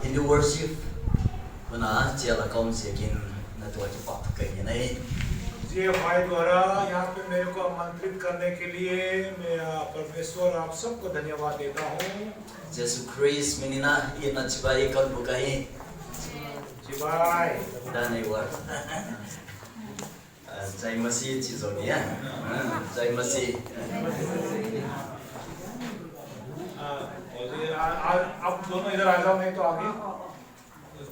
in the worship बना चेला कौन से किन न तो अच्छी बात कहीं नहीं ये भाई द्वारा यहाँ पे मेरे को आमंत्रित करने के लिए मैं परमेश्वर आप सबको धन्यवाद देता हूँ। जैसे क्रिस मिनिना ये न चिबाई कल बुकाई चिबाई दाने वार जय मसीह चीज़ों की है जय मसीह आप दोनों इधर आ जाओ नहीं तो आगे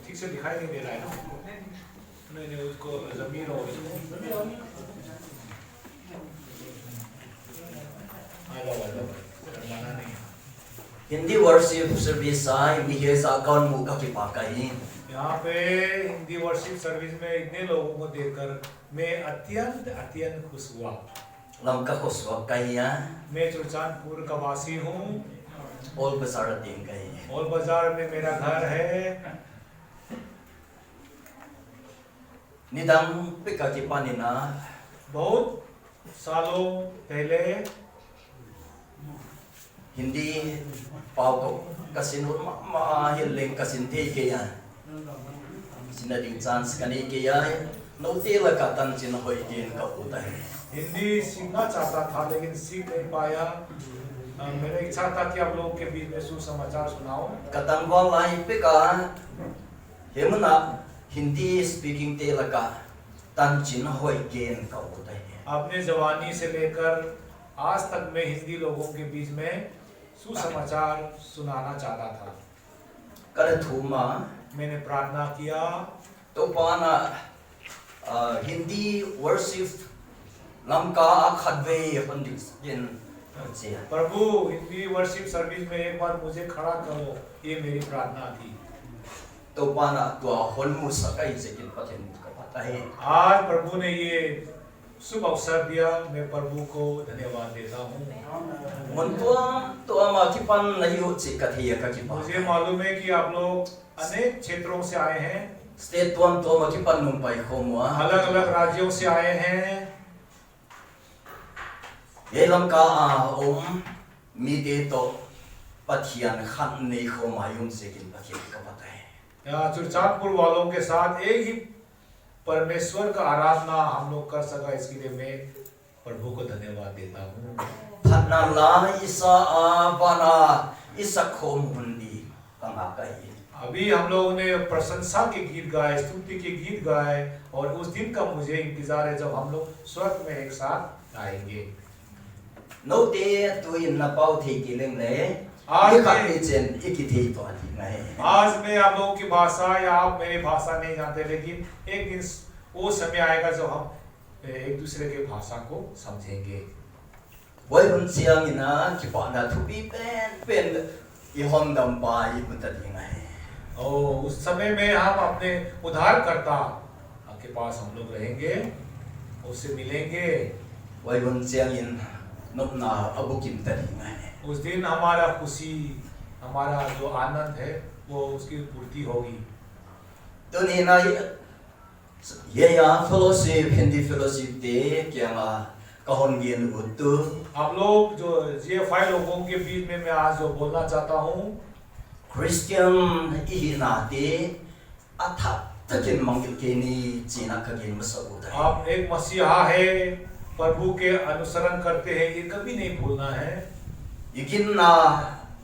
ठीक से दिखाई नहीं दे रहा है ना नहीं उसको जमीन हो हिंदी वर्शिप सर्विस आई मिहे साकान मुका की पाकाई यहाँ पे हिंदी वर्शिप सर्विस में इतने लोगों को देखकर मैं अत्यंत अत्यंत खुश हुआ। लमका खुश हुआ कहीं मैं सुल्तानपुर का वासी हूँ। ओल बाजार दिन कहीं ओल बाजार में मेरा घर है। निदान पिका की पानी ना बहुत सालों पहले हिंदी पाव को कसिन हिलिंग कसिन थे के या सिनारिंग चांस कने के या नौते लगा तन चिन्ह होई के इनका होता है। हिंदी सीखना चाहता था लेकिन सीख नहीं पाया। मेरा इच्छा था कि आप लोगों के बीच में सुसमाचार सुनाओ। कतंगवा लाई पिका हेमना हिंदी स्पीकिंग ते लगा तन चिन्ह होई के इनका होता है। अपने जवानी से लेकर आज तक मैं हिंदी लोगों के बीच में सुसमाचार सुनाना चाहता था। कर थूमा मैंने प्रार्थना किया तो पाना हिंदी वर्शिप लमका खदवे पंडित जिन प्रभु हिंदी वर्शिप सर्विस में एक बार मुझे खड़ा करो, ये मेरी प्रार्थना थी। तो पाना तो होल मुसकाई से किन पतें का पता है। आज प्रभु ने ये शुभ अवसर दिया, मैं प्रभु को धन्यवाद देता हूँ। मन तो आमाकी पन नहीं हो चिकती है कि मुझे मालूम है कि आप लोग अनेक क्षेत्रों से आए हैं। स्टेट वन तो आमाकी पन मुंबई खोमुआ अलग अलग राज्यों से आए हैं। ये लमका मीदे तो पथियान खन नहीं खोमायूं से किन पथियान का पता है। यहाँ सुल्तानपुर वालों के साथ एक ही परमेश्वर का आराधना हम लोग कर सका, इसके लिए मैं प्रभु को धन्यवाद देता हूँ। फन्ना ला इसा बना इसा खोम हुंडी कहाँ कहीं अभी हम लोगों ने प्रशंसा के गीत गाए, स्तुति के गीत गाए और उस दिन का मुझे इंतजार है जब हम लोग स्वर्ग में एक साथ आएंगे। नोटे तो इन नपाव थे कि लेंगे आज मैं आप लोगों की भाषा या आप मेरी भाषा नहीं जानते, लेकिन एक दिन वो समय आएगा जब हम एक दूसरे के भाषा को समझेंगे। वही उनसियांग ना कि पाना थुपी पेन ये हम दम पाई बुतरिंग है। उस समय में हम अपने उद्धारकर्ता के पास हम लोग रहेंगे, उससे मिलेंगे। वही उनसियांग इन नपना अबू किम तरिंग है। उस दिन हमारा खुशी, हमारा जो आनंद है वो उसकी पूर्ति होगी। तो नहीं ना ये यहाँ फेलोशिप हिंदी फेलोशिप दे क्या कहोंगे नुतु आप लोग जो GFI लोगों के बीच में मैं आज जो बोलना चाहता हूँ, क्रिश्चियन ही नाते अथा तकिन मंगल के नी चीना कगिन मसबूत है। आप एक मसीहा है, प्रभु के अनुसरण करते हैं, ये कभी नहीं भूलना है। यकीन ना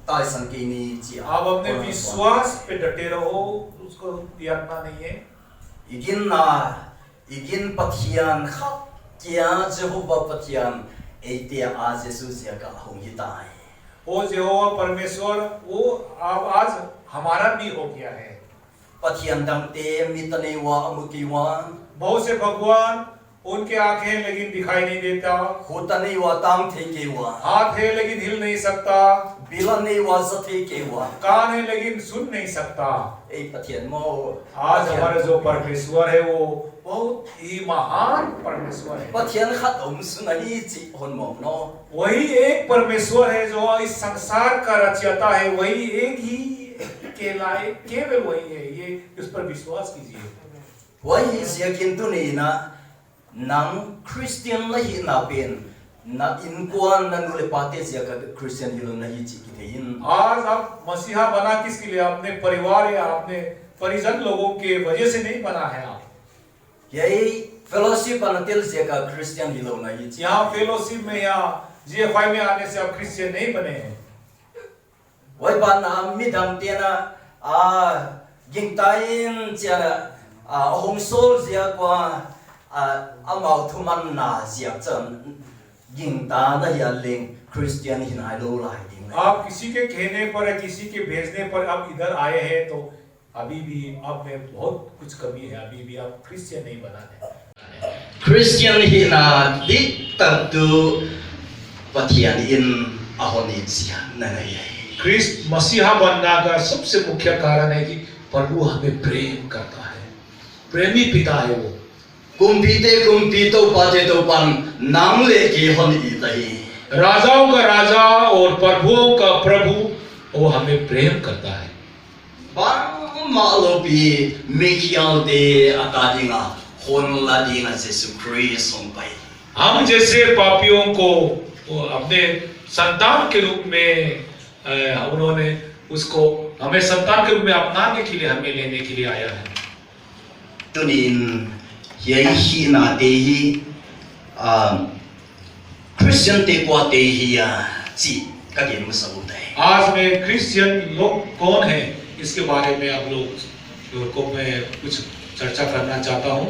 ताइसन के नी जी आप अपने विश्वास पे डटे रहो, उसको त्यागना नहीं है। यकीन पथियान खप क्या जेहोवा पथियान ऐते आज यीशु का होंगी ताई। वो जेहोवा परमेश्वर वो अब आज हमारा भी हो गया है। पथियान दंगते मितने वा अमुकीवान बहुत से भगवान उनके आंखें लेकिन दिखाई नहीं देता, होता नहीं हुआ तांग थे के हुआ, हाथ है लेकिन हिल नहीं सकता, बिलन नहीं हुआ सथे के हुआ, कान है लेकिन सुन नहीं सकता। एक पथियन मो आज हमारे जो परमेश्वर है वो बहुत ही महान परमेश्वर है। पथियन खत्म सुनाई ची होन नो वही एक परमेश्वर है जो इस संसार का रचयिता है, वही एक ही केवल वही है। ये इस पर विश्वास कीजिए। वही यकीन तो नहीं ना नंग क्रिश्चियन नहीं ना pen na inkuan na nule pate siya ka Christian hilo na hichi kitein. आज आप मसीहा बना किसके लिए? अपने परिवार या अपने परिजन लोगों के वजह से नहीं बना है आप। Yai fellowship anatil siya ka Christian hilo na hichi. यहाँ फेलोशिप में या GFI में आने से आप क्रिश्चियन नहीं बने हैं। Wai ban na midam tiana gintain siya hong sol siya kwa amau thuman na siya chen ginta na ya ling Christian hinai lo lai ding. आप किसी के कहने पर या किसी के भेजने पर आप इधर आए हैं तो अभी भी आप में बहुत कुछ कमी है, अभी भी आप क्रिश्चियन नहीं बना है। Christian hina di tentu patian in ahoni siya na nai. Christ मसीहा बनना का सबसे मुख्य कारण है कि प्रभु हमें प्रेम करता है, प्रेमी पिता है वो। Kumpi to pate to pan nang le ke hon itai. राजाओं का राजा और प्रभुओं का प्रभु वो हमें प्रेम करता है। Bang malopi mikial de atadinga hon ladinga Yesu Christ hon pai. हम जैसे पापियों को अपने संतान के रूप में उन्होंने उसको हमें संतान के रूप में अपनाने के लिए हमें लेने के लिए आया है। Tunin yai na dehi Christian te kwa dehi ji kagin musabutai. आज में क्रिश्चियन लोग कौन है इसके बारे में आप लोग को मैं कुछ चर्चा करना चाहता हूँ।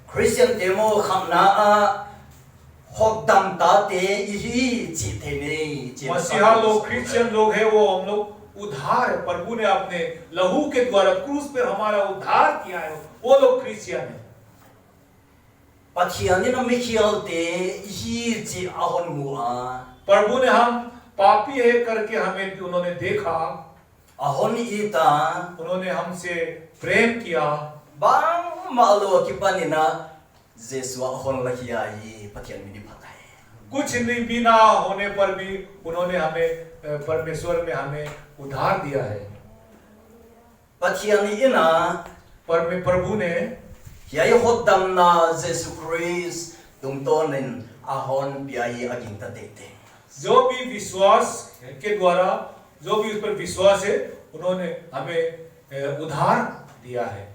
Christian demo khamna hodam ta te ihi ji te ne. मसीहा लोग क्रिश्चियन लोग हैं, वो हम लोग उद्धार है, प्रभु ने अपने लहू के द्वारा क्रूस पर हमारा उद्धार किया है, वो लोग क्रिश्चियन है। Patiani na mikial te ihi ji ahon mua. प्रभु ने हम पापी है करके हमें उन्होंने देखा, Ahon ita उन्होंने हमसे प्रेम किया। bang malo kipanina Yesu ahon lahiai patian mini patai. कुछ नहीं बिना होने पर भी उन्होंने हमें परमेश्वर में हमें उद्धार दिया है। Patiani ina प्रभु ने yai hodam na Yesu Christ tungtonin ahon biai aging tatete. जो भी विश्वास के द्वारा जो भी उस पर विश्वास है उन्होंने हमें उद्धार दिया है।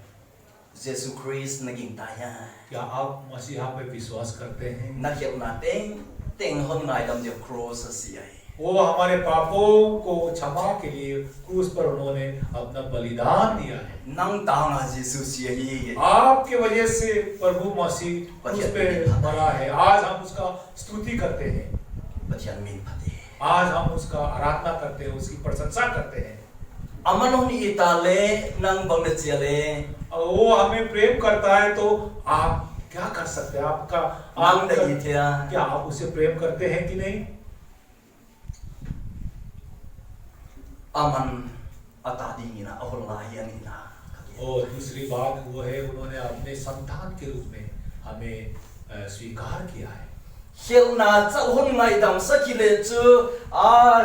Yesu Christ naging taya. क्या आप मसीहा पे विश्वास करते हैं? Nakyat nating ting hon ngai dam de cross asiyai. वो हमारे पापों को क्षमा के लिए क्रूस पर उन्होंने अपना बलिदान दिया है। Nang tanga Yesu siyai. आपके वजह से प्रभु मसीह क्रूस पे मरा है। आज हम उसका स्तुति करते हैं, Patian min pati. आज हम उसका आराधना करते हैं, उसकी प्रशंसा करते हैं। Amanon itale nang bangdetiale. और वो हमें प्रेम करता है तो आप क्या कर सकते हैं? Ang daitia. क्या आप उसे प्रेम करते हैं कि नहीं? Aman atadingina ahon lahianina. और दूसरी बात वो है उन्होंने अपने संतान के रूप में हमें स्वीकार किया है। Hilna chahon ngai dam sakile chu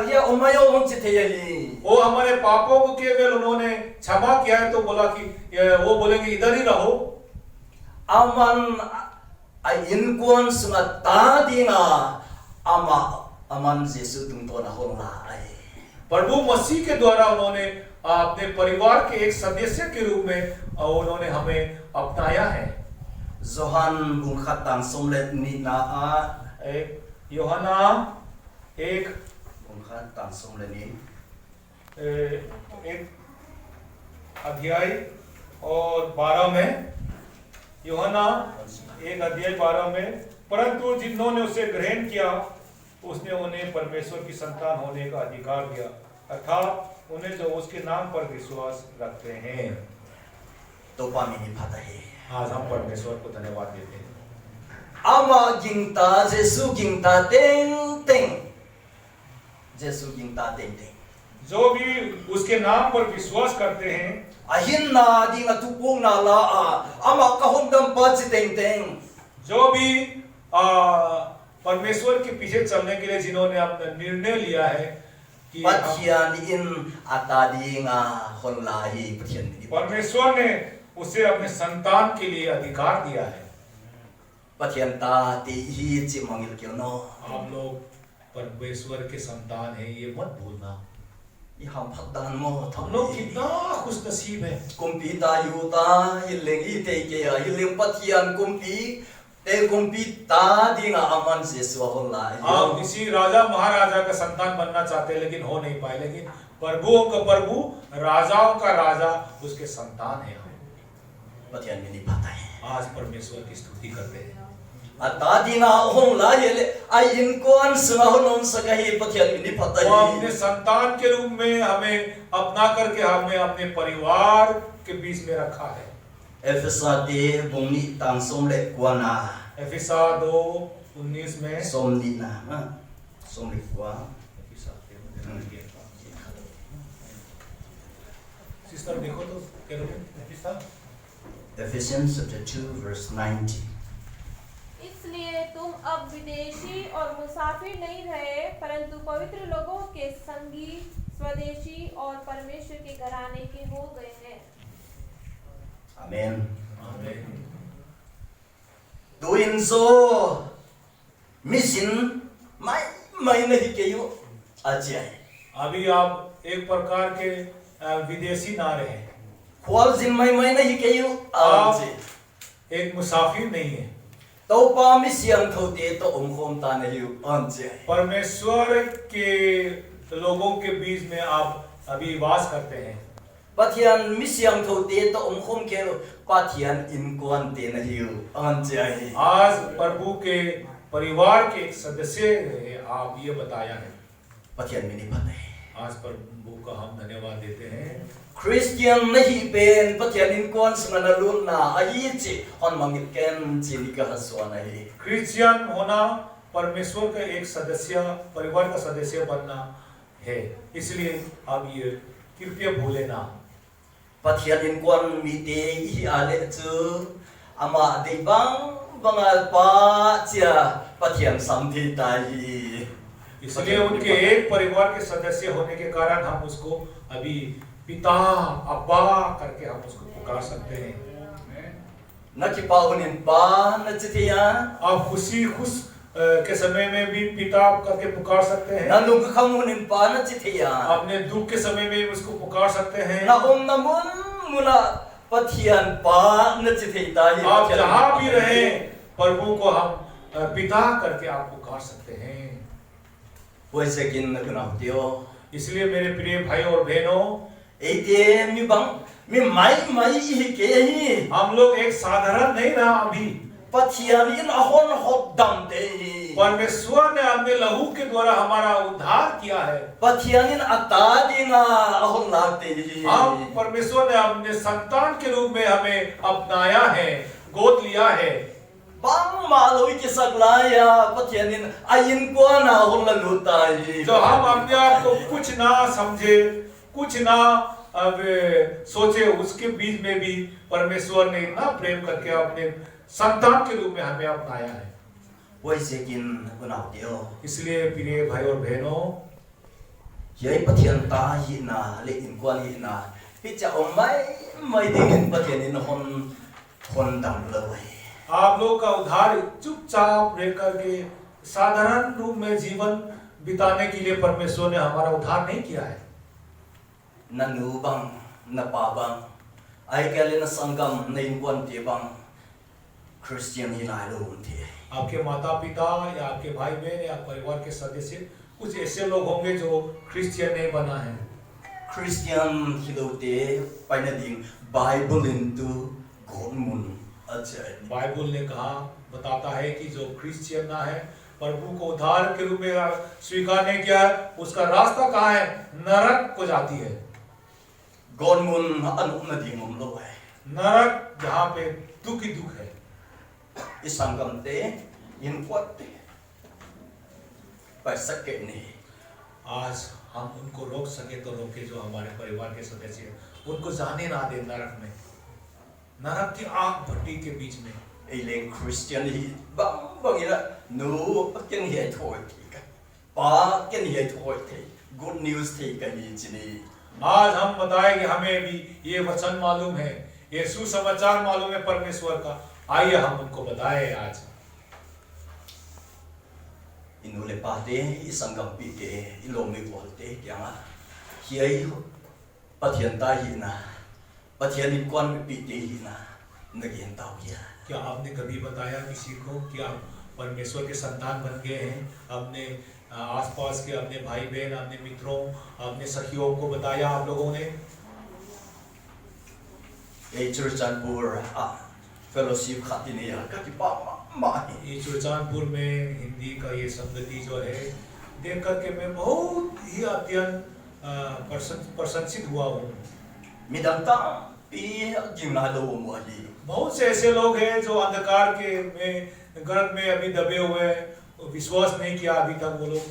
ya omayo hon chitheyali. वो हमारे पापों को केवल उन्होंने क्षमा किया है तो बोला कि वो बोलेंगे इधर ही रहो। Aman ay inkuan sunga tadinga aman Yesu tungtona hon lai. प्रभु मसीह के द्वारा उन्होंने अपने परिवार के एक सदस्य के रूप में उन्होंने हमें अपनाया है। Zohan bungkhatang somlet ni na एक यूहन्ना एक bungkhatang somlet ni एक अध्याय और 12 में, यूहन्ना एक अध्याय 12 में, परंतु जिन्होंने उसे ग्रहण किया उसने उन्हें परमेश्वर की संतान होने का अधिकार दिया, अर्थात उन्हें जो उसके नाम पर विश्वास रखते हैं। तो पामिनी patahi. आज हम परमेश्वर को धन्यवाद देते हैं। Ama ginta Yesu ginta ting ting. Yesu ginta ting ting. जो भी उसके नाम पर विश्वास करते हैं, Ahinna di nga tupong na la ama kahundam pa si ting ting. जो भी परमेश्वर के पीछे चलने के लिए जिन्होंने अपना निर्णय लिया है कि Patian in atadi nga honlahi patian ni. परमेश्वर ने उसे अपने संतान के लिए अधिकार दिया है। Pathian ta ti hi chi mangil kyo no. आप लोग परमेश्वर के संतान हैं, ये मत भूलना। I ham phat dan mo हम tham लोग ni. कितना खुश नसीब है। Kumpi ta yu ta hileng I te ke ya hileng pathian kumpi te kumpi ta di nga aman Jesu hon la. आप किसी राजा महाराजा का संतान बनना चाहते हैं लेकिन हो नहीं पाए, लेकिन प्रभुओं का प्रभु, राजाओं का राजा, उसके संतान है हम। Pathian ni patay. आज परमेश्वर की स्तुति करते हैं। Ata di nga hong la yele ay in kon sa hon sa kahi pathian ni patay. वो अपने संतान के रूप में हमें अपना करके हमें अपने परिवार के बीच में रखा है। Efesa de bungni tang som le kwana. एफिसा 2:19 में Som ni na ha. Som le kwa. Sister देखो तो केरुबिन एफिसा। Ephesians chapter 2 verse 19. इसलिए तुम अब विदेशी और मुसाफिर नहीं रहे, परंतु पवित्र लोगों के संगी, स्वदेशी और परमेश्वर के घराने के हो गए हैं। Amen. आमीन। Doin so mission mai nahi kayo ajay. अभी आप एक प्रकार के विदेशी ना रहे, Kwal jin mai nahi kayo ajay. एक मुसाफिर नहीं है। Tau pa mission thote to khom ta nahi ajay. परमेश्वर के लोगों के बीच में आप अभी वास करते हैं। Pathian mission thote to khom kelo pathian in kwan te nahi ajay. आज प्रभु के परिवार के एक सदस्य हैं, आप ये बताया है। Pathian mini patay. आज प्रभु का हम धन्यवाद देते हैं। Christian nahi pen pathian in kwan sangana lun na ayi chi on mangit ken chi ni ka haswa nahi. Christian होना परमेश्वर का एक सदस्य, परिवार का सदस्य बनना है, इसलिए आप ये कृपया भूले ना। Pathian in kwan mi te I ale chu ama de bang bangal pa chia pathian samthi tai. इसलिए उनके एक परिवार के सदस्य होने के कारण हम उसको अभी पिता, अब्बा करके हम उसको पुकार सकते हैं। Nakipaw nin pa na chitiya आप खुश के समय में भी पिता करके पुकार सकते हैं। nanung khamunin pa na chitiya अपने दुख के समय में उसको पुकार सकते हैं। na namun mula pathian pa na chithai tai. आप जहाँ भी रहें, प्रभु को हम पिता करके आप पुकार सकते हैं। Pwese kin na kunaw इसलिए मेरे प्रिय भाई और बहनों, ete mi bang mi mai hi ke hi हम लोग एक साधारण नहीं रहा अभी। pathian in ahon hot dam te. परमेश्वर ने अपने लहू के द्वारा हमारा उद्धार किया है। Pathian in ata di nga ahon lag te. हम परमेश्वर ने अपने संतान के रूप में हमें अपनाया है, गोद लिया है। Bang maloi ki saglaya pathian in ayin ko na ahon la lutai. जो हम अपने आप को कुछ ना समझे, कुछ ना अब सोचे, उसके बीच में भी परमेश्वर ने इतना प्रेम करके अपने संतान के रूप में हमें अपनाया है। Pwese kin kunaw इसलिए प्रिय भाई और बहनों, yai pathian ta hi na le in kwan hi na picha mai dingin pathian in hon dam lawai. आप लोग का उद्धार चुपचाप रह करके साधारण रूप में जीवन बिताने के लिए परमेश्वर ने हमारा उद्धार नहीं किया है। Na nu bang na pa bang ai kale na sangam na in kwan te bang Christian hi na lo te. आपके माता पिता या आपके भाई बहन या परिवार के सदस्य कुछ ऐसे लोग होंगे जो क्रिश्चियन नहीं बना है। Christian hi lo te pai na ding Bible into God mun ajay. Bible ने कहा, बताता है कि जो क्रिश्चियन ना है, प्रभु को उद्धार के रूप में स्वीकार नहीं किया है, उसका रास्ता कहाँ है? नरक को जाती है। God mun anu na ding lo ai. नरक जहाँ पे दुख ही दुख है। Isangam te in kwat te. Pai sakke ni. आज हम उनको रोक सके तो रोके, जो हमारे परिवार के सदस्य हैं, उनको जाने ना दे नरक में, नरक की आग भट्टी के बीच में। Iling Christian hi bang ina nu ken hi thoi ka. Pa ken hi thoi the. Good news the ka hi chini. आज हम बताएं कि हमें भी ये वचन मालूम है, ये सुसमाचार मालूम है परमेश्वर का। आइए हम उनको बताएं आज। inule pate isangam pite ilomi wolte kyanga hiai pathian ta hi na pathian in kwan pite hi na nagien tau ya क्या आपने कभी बताया किसी को कि आप परमेश्वर के संतान बन गए हैं? अपने आसपास के अपने भाई बहन, अपने मित्रों, अपने सखियों को बताया आप लोगों ने? ए चुरचानपुर फेलोशिप खातिने या का की पा मा ये चुरचानपुर में हिंदी का ये संगति जो है देख करके मैं बहुत ही अत्यंत प्रशंसित हुआ हूँ। मिदंता पी जिमना दो मोही बहुत से ऐसे लोग हैं जो अंधकार के में गर्भ में अभी दबे हुए हैं, विश्वास नहीं किया अभी तक वो लोग।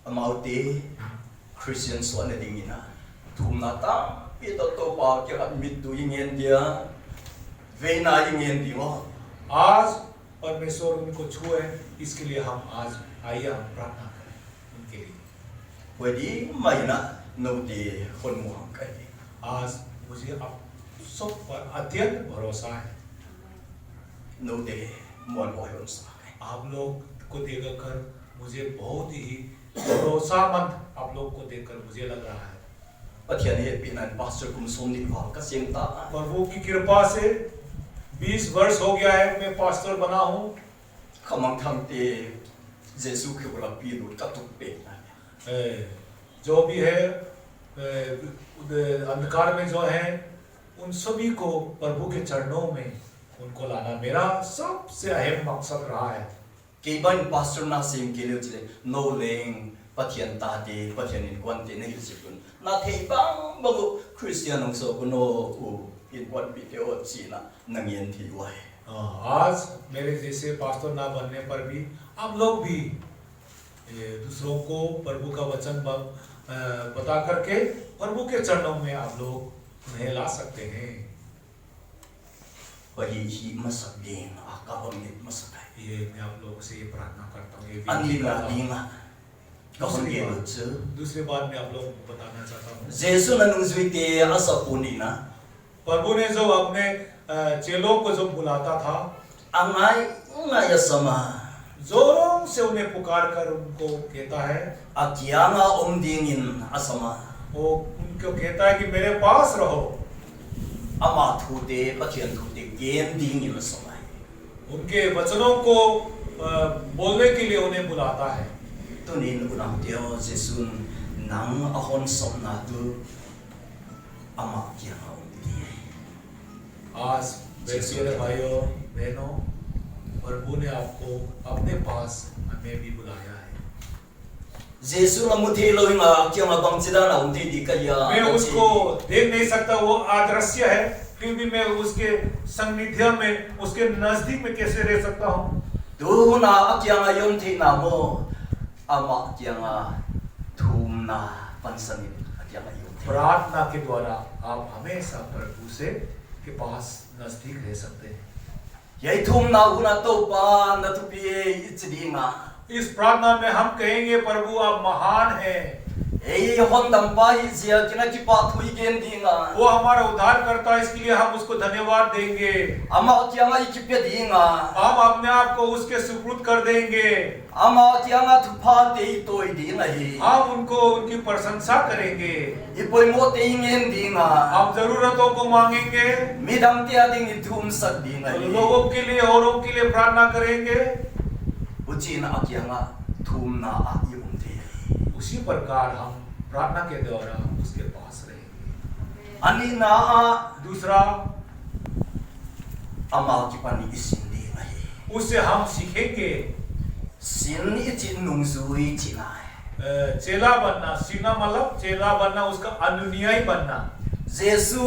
अमाउते क्रिश्चियन सोने दिंगिना धूमनाता ये तो पा क्या मिट्टू इंगेन दिया वेना इंगेन दियो आज परमेश्वर उनको छुए, इसके लिए हम आज आइए हम प्रार्थना करें उनके लिए। वही महीना नौते खुनमुह कहे आज मुझे आप सब पर अत्यंत भरोसा है। नौते मन वायों सा आप लोग को देखकर मुझे बहुत ही भरोसामंद आप लोग को देखकर मुझे लग रहा है। पथियाने पिनन पास्टर कुमसोम निभा का सेंता प्रभु की कृपा से 20 वर्ष हो गया है मैं पास्टर बना हूँ। खमंग थमते जेसु के बला पीलू ततुक पे जो भी है अंधकार में जो है उन सभी को प्रभु के चरणों में उनको लाना मेरा सबसे अहम मकसद रहा है। kay ban pastor na sim kilo chile no leng pathian ta de pathian in kwan te nei sikun na thei bang bagu Christian ong so kuno u in kwan video china nangyen thi wai आज मेरे जैसे pastor ना बनने पर भी आप लोग भी दूसरों को प्रभु का वचन बता करके प्रभु के चरणों में आप लोग उन्हें ला सकते हैं। वही ही मसक दिन आकाबम ने मसक ये मैं आप लोगों से ये प्रार्थना करता हूँ। अनिला दिंगा कौन ये लोग दूसरी बात मैं आप लोगों को बताना चाहता हूँ। जेसु ननुजुइते असपुनी ना प्रभु ने जो अपने चेलों को जो बुलाता था अंगाई उंगाय समा जोरों से उन्हें पुकार कर उनको कहता है अकियाना ओमदिंगिन असमा वो उनको कहता है कि मेरे पास रहो। अमा थुते पथियन थुते गेम दिंगिन असमा उनके वचनों को बोलने के लिए उन्हें बुलाता है। तो नीन उनातियो जेसुन नंग अहोन सोना तु अमा कियाना आज मेरे भाइयों बहनों प्रभु ने आपको अपने पास हमें भी बुलाया है। जेसु लमुथे लोइंगा क्यों बंचिदा ना उन्दी दिकया मैं उसको देख नहीं सकता, वो अदृश्य है, फिर भी मैं उसके सानिध्य में उसके नजदीक में कैसे रह सकता हूँ। तू ना क्या यों थे ना मो अमा क्या थूम ना पंसनित क्या यों प्रार्थना के द्वारा आप हमेशा प्रभु से के पास नजदीक रह सकते हैं। यही थूम ना उना तो पा न तो पिए इचदींगा इस प्रार्थना में हम कहेंगे प्रभु आप महान हैं। ए होन दंपा ही जिया किना की बात हुई गेन दींगा वो हमारा उद्धार करता है, इसके लिए हम उसको धन्यवाद देंगे। अमा क्या मा इकिपे दींगा हम अपने आप को उसके सुपुर्द कर देंगे। अमा क्या मा थुपा दे तो दी नहीं हम उनको उनकी प्रशंसा करेंगे। इपोई मोते इंगेन दींगा हम जरूरतों को मांगेंगे, मिदम ते आदिंग थूम सक दींगा लोगों के लिए औरों के लिए प्रार्थना करेंगे। उची ना क्या मा थूम ना आयु उसी प्रकार हम प्रार्थना के द्वारा उसके पास रहेंगे। अनि ना दूसरा अमा की पानी इसिंदी नहीं उससे हम सीखेंगे सिन इचिन नुंगसुई चिना चेला बनना। सीना मतलब चेला बनना, उसका अनुयायी बनना। जेसु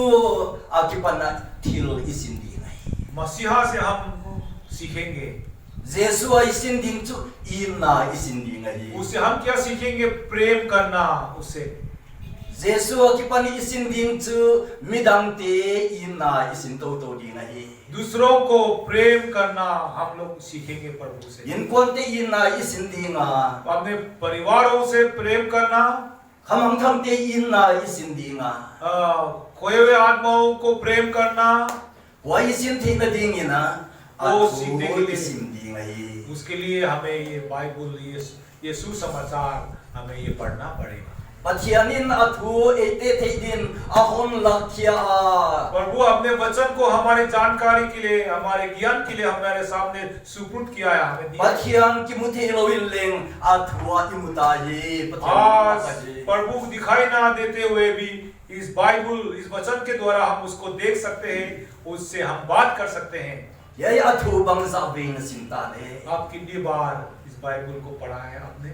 आकी पाना थिल इसिंदी नहीं मसीहा से हम सीखेंगे। जेसु इसिन दिंचु इना इसिंदी नहीं उससे हम क्या सीखेंगे? प्रेम करना उससे। जेसु आकी पानी इसिन दिंचु मिदंते इना इसिन तो दी नहीं दूसरों को प्रेम करना हम लोग सीखेंगे प्रभु से। इनकोंते इना इसिन दींगा अपने परिवारों से प्रेम करना। हम थमते इना इसिन दींगा खोए हुए आत्माओं को प्रेम करना। वही इसिन थी न दींगी ना वो सीखने के लिए isim di ngai उसके लिए हमें ये बाइबल ये सुसमाचार हमें ये पढ़ना पड़ेगा। Pathianin athu ete theidin ahon lakhya प्रभु अपने वचन को हमारी जानकारी के लिए हमारे ज्ञान के लिए हमारे सामने सुपुर्द किया है हमें दिया। Pathian kimuthi loin leng athua imutahi आज pathian प्रभु दिखाई ना देते हुए भी इस बाइबल इस वचन के द्वारा हम उसको देख सकते हैं, उससे हम बात कर सकते हैं। yai athu bangza bin sintane आप कितनी बार इस बाइबल को पढ़ा है आपने?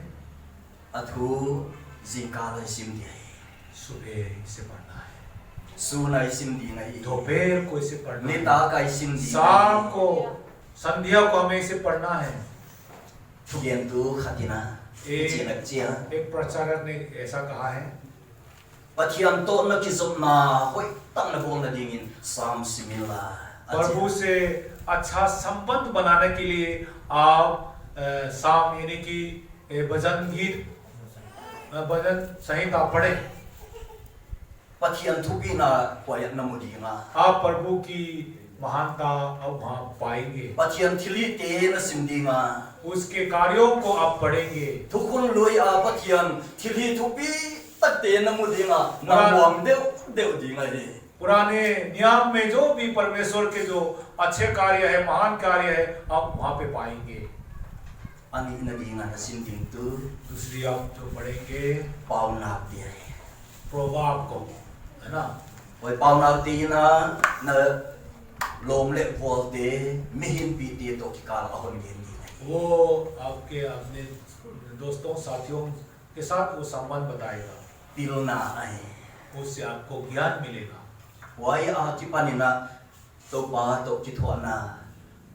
athu zingkala isim di सुबह इसे पढ़ना है, suna isim di ngai दोपहर को इसे पढ़ना है, nita ka isim di शाम को संध्या को हमें इसे पढ़ना है। thugen tu khatina chinak chia एक प्रचारक ने ऐसा कहा है, Pathian to na kisop na hoi tang na bong na dingin sam simila प्रभु से अच्छा संबंध बनाने के लिए आप साम यानी कि भजन गीत भजन संहिता पढ़े। Pathian thubi na kwayat na mudinga आप प्रभु की महानता अब वहाँ पाएंगे, Pathian thili te na simdinga उसके कार्यों को आप पढ़ेंगे। thukun loi a Pathian thili thubi tak te na mudinga na buang deu dinga ni पुराने नियम में जो भी परमेश्वर के जो अच्छे कार्य है, महान कार्य है, आप वहाँ पे पाएंगे। ani na dinga na simding tu दूसरी आप जो पढ़ेंगे pau na ti प्रभाव को, है ना, hoi pau na ti na lom le vol te mihin pi te to ki kal ahon gen ni वो आपके अपने दोस्तों साथियों के साथ वो संबंध बताएगा, pil na ai उससे आपको ज्ञान मिलेगा। wai a ki panina to pa to ki thona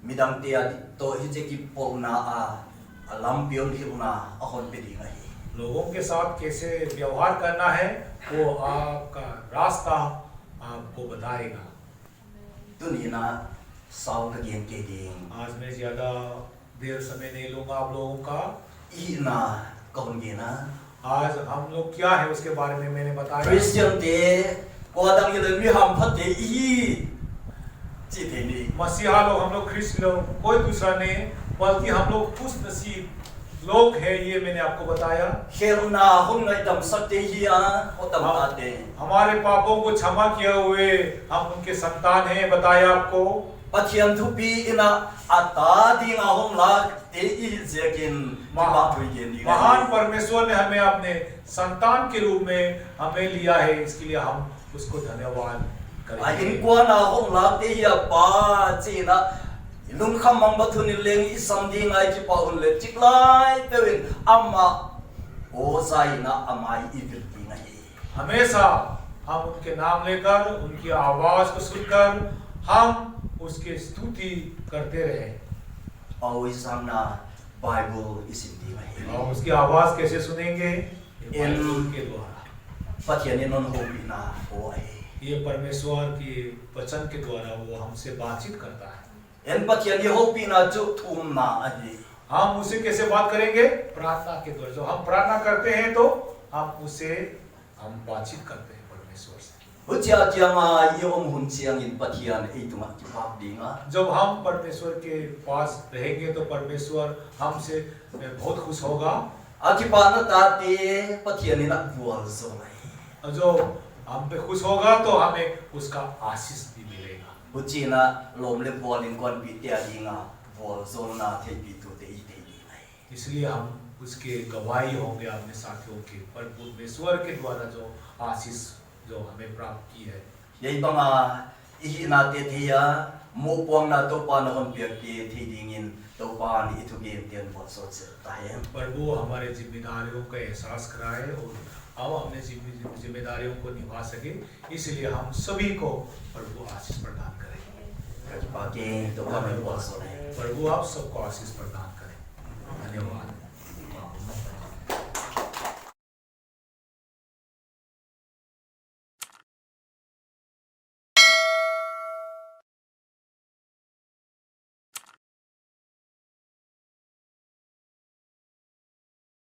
midang te to hi je ki pol na a alam pion hi una ahon pe dinga hi लोगों के साथ कैसे व्यवहार करना है वो आपका रास्ता आपको बताएगा। tu ni na sau ka gen ke ding आज मैं ज्यादा देर समय नहीं लूंगा आप लोगों का। i na kon ge na आज हम लोग क्या है उसके बारे में मैंने बताया। Christian te ko dang ye mi ham phat te i ji te ni मसीहा लोग हम लोग ख्रिस्त लोग कोई दूसरा नहीं, बल्कि हम लोग खुश नसीब लोग हैं, ये मैंने आपको बताया। khel na hum ngai dam sak te hi a ko tam ta te हमारे पापों को क्षमा किए हुए हम उनके संतान हैं, बताया आपको। Pathian thupi ina ata ding ahom la te i jekin ma thui gen ni महान परमेश्वर ने हमें अपने संतान के रूप में हमें लिया है, इसके लिए हम उसको धन्यवाद a करेंगे। in kwa na hom la te hi pa chi na lung kham mang ba thun leng i sam ding ai ki pa un le chik lai pe win amma o sai na amai i vil ki na hi हमेशा हम उनके नाम लेकर उनकी आवाज को सुनकर हम उसकी स्तुति करते रहे। always sam na Bible is in di mai और उसकी आवाज कैसे सुनेंगे? बाइबल के द्वारा, Pathian ni non ho bi na o ai ये परमेश्वर के वचन के द्वारा वो हमसे बातचीत करता है। en Pathian ni ho pi na chu thum na ai हम उसे कैसे बात करेंगे? प्रार्थना के द्वारा। जब हम प्रार्थना करते हैं तो हम उससे हम बातचीत करते हैं परमेश्वर से। Hucia chianga yom hun chiang in Pathian ei tu ma ki pap dinga जब हम परमेश्वर के पास रहेंगे तो परमेश्वर हमसे बहुत खुश होगा। akipa na ta te Pathian ni na bual so lai और जो हम पे खुश होगा तो हमें उसका आशीष भी मिलेगा। Huci na lom le bual in kon pi te dinga bual so na te pi tu te i te ni lai इसलिए हम उसके गवाही होंगे अपने साथियों के, परमेश्वर के द्वारा जो आशीष जो हमें प्राप्त की है। yei banga i na te te ya mo pong na to pa na hon pi te te dingin to pa ni itu game ten bual so se ta hem प्रभु हमारे जिम्मेदारियों का एहसास कराए और हम अपने जिम्मेदारियों को निभा सके, इसलिए हम सभी को प्रभु आशीष प्रदान करें। akipa ke to pa na bual so lai प्रभु आप सबको आशीष प्रदान करें। धन्यवाद।